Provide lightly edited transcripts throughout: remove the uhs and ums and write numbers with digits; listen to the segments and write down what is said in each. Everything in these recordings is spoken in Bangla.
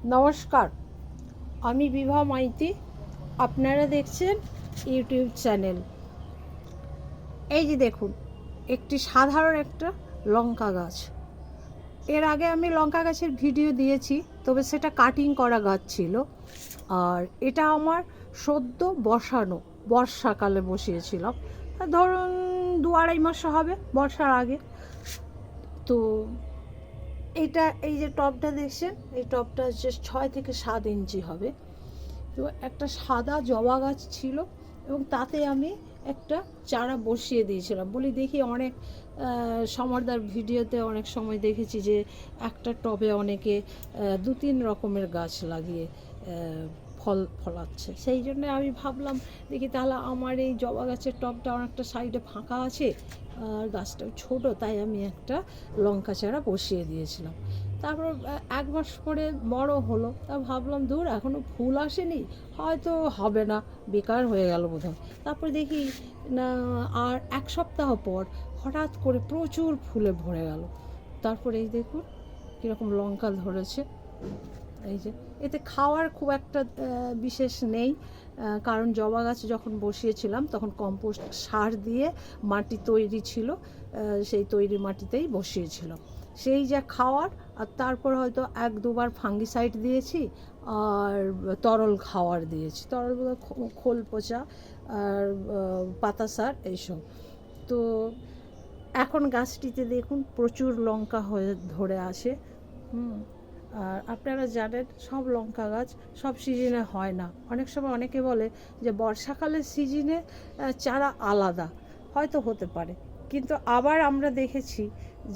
নমস্কার, আমি বিভা মাইতি। আপনারা দেখছেন ইউটিউব চ্যানেল। এই যে দেখুন, একটি সাধারণ একটা লঙ্কা গাছ। এর আগে আমি লঙ্কা গাছের ভিডিও দিয়েছি, তবে সেটা কাটিং করা গাছ ছিল। আর এটা আমার সদ্য বসানো, বর্ষাকালে বসিয়েছিলাম। ধরুন 2-2.5 মাস হবে, বর্ষার আগে। তো এই যে টবটা দেখছেন, এই টবটা হচ্ছে 6 থেকে 7 ইঞ্চি হবে। তো একটা সাদা জবা গাছ ছিল এবং তাতে আমি একটা চারা বসিয়ে দিয়েছিলাম। বলি দেখি, অনেক সমরদার ভিডিওতে অনেক সময় দেখেছি যে একটা টবে অনেকে 2-3 রকমের গাছ লাগিয়ে ফল ফলাচ্ছে। সেই জন্য আমি ভাবলাম দেখি তাহলে আমার এই জবা গাছের টবটা অনেকটা সাইডে ফাঁকা আছে, আর গাছটাও ছোটো, তাই আমি একটা লঙ্কা চারা বসিয়ে দিয়েছিলাম। তারপর 1 মাস পরে বড় হলো, তা ভাবলাম দূর, এখনও ফুল আসেনি, হয়তো হবে না, বেকার হয়ে গেল বোধহয়। তারপর দেখি না, আর 1 সপ্তাহ পর হঠাৎ করে প্রচুর ফুলে ভরে গেল। তারপর এই দেখুন কীরকম লঙ্কা ধরেছে। এই যে এতে খাওয়ার খুব একটা বিশেষ নেই, কারণ জবা গাছ যখন বসিয়েছিলাম তখন কম্পোস্ট সার দিয়ে মাটি তৈরি ছিল, সেই তৈরি মাটিতেই বসিয়েছিলাম। সেই যা খাওয়ার, আর তারপর হয়তো 1-2 বার ফাঙ্গিসাইড দিয়েছি, আর তরল খাওয়ার দিয়েছি, তরল খোল পচা আর পাতা সার এইসব। তো এখন গাছটিতে দেখুন প্রচুর লঙ্কা হয়ে ধরে আসে। আর আপনারা জানেন, সব লঙ্কা গাছ সব সিজনে হয় না। অনেক সময় অনেকে বলে যে বর্ষাকালের সিজনে চারা আলাদা, হয়তো হতে পারে, কিন্তু আবার আমরা দেখেছি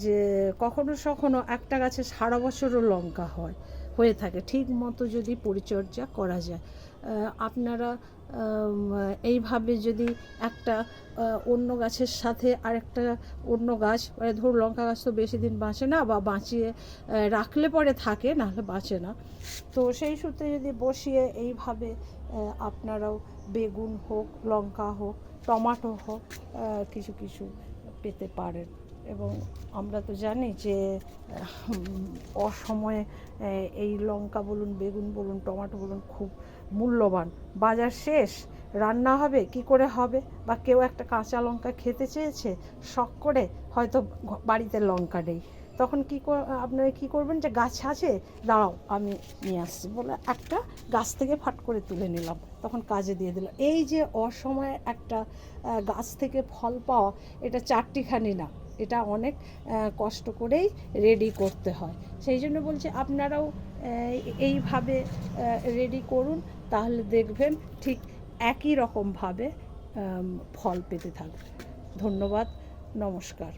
যে কখনো কখনো একটা গাছে সারা বছরও লঙ্কা হয়ে থাকে, ঠিক মতো যদি পরিচর্যা করা যায়। আপনারা এইভাবে যদি একটা অন্য গাছের সাথে আরেকটা অন্য গাছ, মানে ধরুন লঙ্কা গাছ তো বেশি দিন বাঁচে না, বা বাঁচিয়ে রাখলে পরে থাকে, নাহলে বাঁচে না। তো সেই সূত্রে যদি বসিয়ে এইভাবে আপনারাও বেগুন হোক, লঙ্কা হোক, টমাটো হোক, কিছু কিছু পেতে পারেন। এবং আমরা তো জানি যে অসময়ে এই লঙ্কা বলুন, বেগুন বলুন, টমাটো বলুন খুব মূল্যবান। বাজার শেষ, রান্না হবে কি করে হবে, বা কেউ একটা কাঁচা লঙ্কা খেতে চেয়েছে শখ করে, হয়তো বাড়িতে লঙ্কা নেই, তখন আপনারা কী করবেন, যে গাছ আছে, দাঁড়াও আমি নিয়ে আসছি বলে একটা গাছ থেকে ফাট করে তুলে নিলাম, তখন কাজে দিয়ে দিলাম। এই যে অসময়ে একটা গাছ থেকে ফল পাওয়া, এটা চারটিখানি না, এটা অনেক কষ্ট করেই রেডি করতে হয়। সেই জন্য বলছি আপনারাও এইভাবে রেডি করুন, তাহলে দেখবেন ঠিক একই রকমভাবে ফল পেতে থাকবে। ধন্যবাদ, নমস্কার।